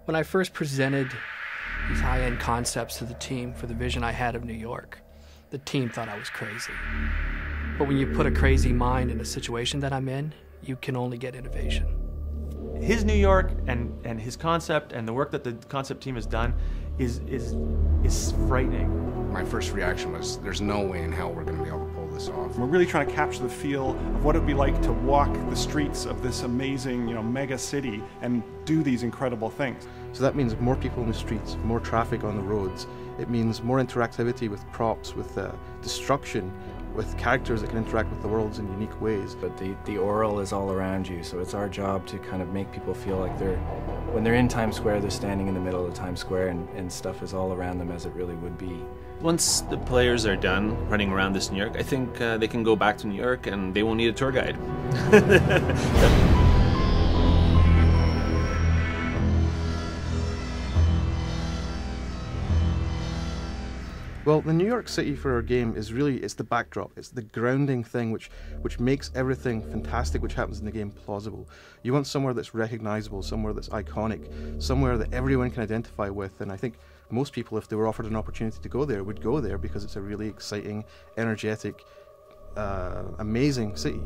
When I first presented these high-end concepts to the team for the vision I had of New York, the team thought I was crazy. But when you put a crazy mind in a situation that I'm in, you can only get innovation. His New York and his concept and the work that the concept team has done is frightening. My first reaction was, there's no way in hell we're going to be able to pull this off. We're really trying to capture the feel of what it would be like to walk the streets of this amazing, mega city and do these incredible things. So that means more people in the streets, more traffic on the roads. It means more interactivity with props, with destruction, with characters that can interact with the worlds in unique ways. But the oral is all around you, so it's our job to kind of make people feel like when they're in Times Square, they're standing in the middle of Times Square and stuff is all around them as it really would be. Once the players are done running around this New York, I think they can go back to New York and they won't need a tour guide. Well, the New York City for our game is really, it's the backdrop, it's the grounding thing which makes everything fantastic which happens in the game plausible. You want somewhere that's recognizable, somewhere that's iconic, somewhere that everyone can identify with, and I think most people, if they were offered an opportunity to go there, would go there because it's a really exciting, energetic, amazing city.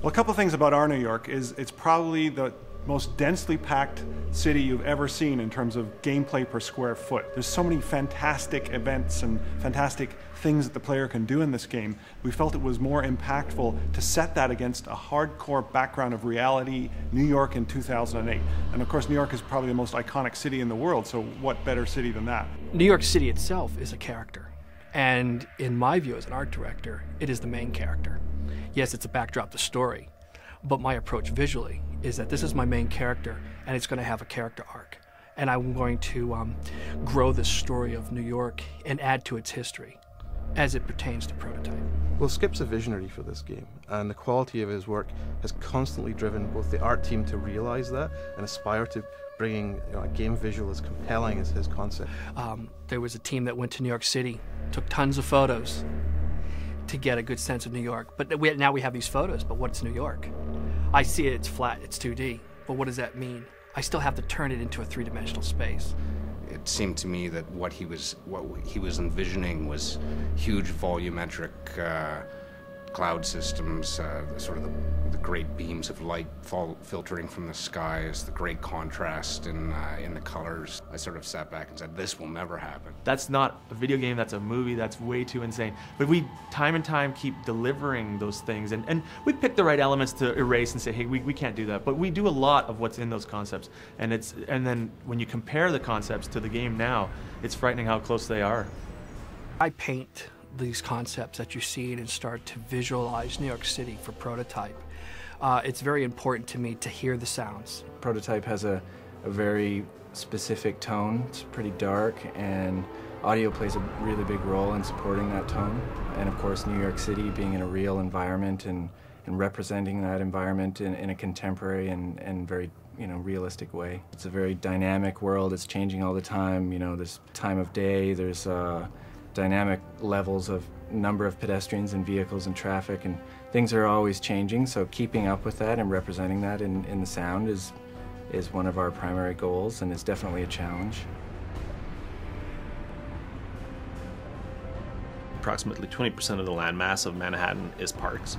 Well, a couple of things about our New York is it's probably the most densely packed city you've ever seen in terms of gameplay per square foot. There's so many fantastic events and fantastic things that the player can do in this game. We felt it was more impactful to set that against a hardcore background of reality, New York in 2008. And of course, New York is probably the most iconic city in the world, so what better city than that? New York City itself is a character. And in my view as an art director, it is the main character. Yes, it's a backdrop to story, but my approach visually is that this is my main character and it's going to have a character arc. And I'm going to grow the story of New York and add to its history as it pertains to Prototype. Well, Skip's a visionary for this game, and the quality of his work has constantly driven both the art team to realize that and aspire to bringing a game visual as compelling as his concept. There was a team that went to New York City, took tons of photos to get a good sense of New York. But now we have these photos, but what's New York? I see it, it's flat, it's 2D, but what does that mean? I still have to turn it into a three-dimensional space. It seemed to me that what he was envisioning was huge volumetric cloud systems, sort of the great beams of light filtering from the skies, the great contrast in the colors. I sort of sat back and said, this will never happen. That's not a video game, that's a movie, that's way too insane. But we, time and time, keep delivering those things, and we pick the right elements to erase and say, hey, we can't do that. But we do a lot of what's in those concepts. And then when you compare the concepts to the game now, it's frightening how close they are. I paint these concepts that you see and start to visualize New York City for Prototype. It's very important to me to hear the sounds. Prototype has a very specific tone. It's pretty dark, and audio plays a really big role in supporting that tone. And of course, New York City being in a real environment and representing that environment in a contemporary and very realistic way. It's a very dynamic world. It's changing all the time. There's time of day, there's dynamic levels of number of pedestrians and vehicles and traffic, and things are always changing, so keeping up with that and representing that in the sound is one of our primary goals, and it's definitely a challenge. Approximately 20% of the land mass of Manhattan is parks.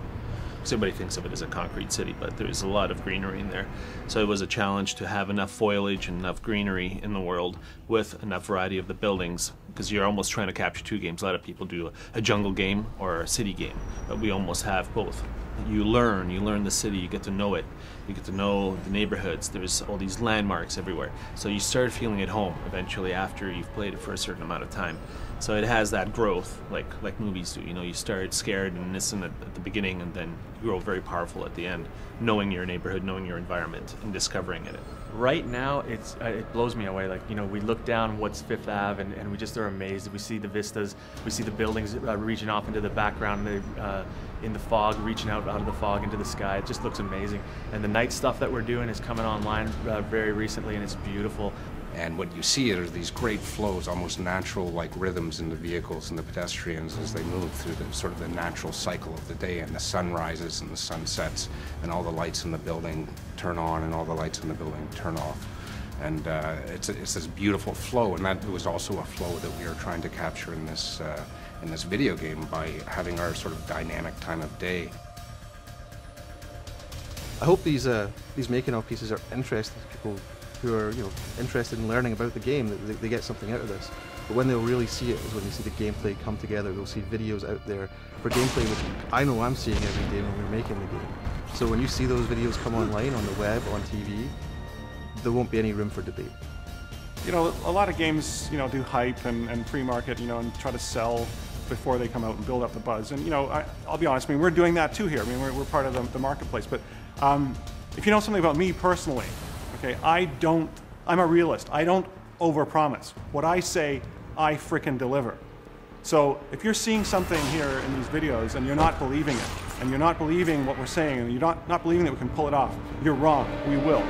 Everybody thinks of it as a concrete city, but there's a lot of greenery in there. So it was a challenge to have enough foliage and enough greenery in the world with enough variety of the buildings, because you're almost trying to capture two games. A lot of people do a jungle game or a city game, but we almost have both. You learn the city, you get to know it, you get to know the neighborhoods, there's all these landmarks everywhere. So you start feeling at home eventually after you've played it for a certain amount of time. So it has that growth, like movies do. You start scared and innocent at the beginning, and then you grow very powerful at the end, knowing your neighborhood, knowing your environment, and discovering it. Right now, it blows me away. We look down what's Fifth Ave, and we just are amazed. We see the vistas, we see the buildings reaching off into the background, in the fog, reaching out of the fog into the sky. It just looks amazing. And the night stuff that we're doing is coming online very recently, and it's beautiful. And what you see are these great flows, almost natural-like rhythms in the vehicles and the pedestrians as they move through the sort of the natural cycle of the day, and the sun rises and the sun sets, and all the lights in the building turn on and all the lights in the building turn off. And it's this beautiful flow, and that was also a flow that we are trying to capture in this video game by having our sort of dynamic time of day. I hope these making-of pieces are interesting to people who are interested in learning about the game, that they get something out of this. But when they'll really see it is when they see the gameplay come together. They'll see videos out there for gameplay, which I know I'm seeing every day when we're making the game. So when you see those videos come online on the web, on TV, there won't be any room for debate. You know, a lot of games, do hype and pre-market, and try to sell before they come out and build up the buzz. And, I'll be honest, we're doing that too here. We're part of the marketplace. But if you know something about me personally, okay, I'm a realist. I don't overpromise. What I say, I frickin' deliver. So if you're seeing something here in these videos and you're not believing it, and you're not believing what we're saying, and you're not believing that we can pull it off, you're wrong. We will.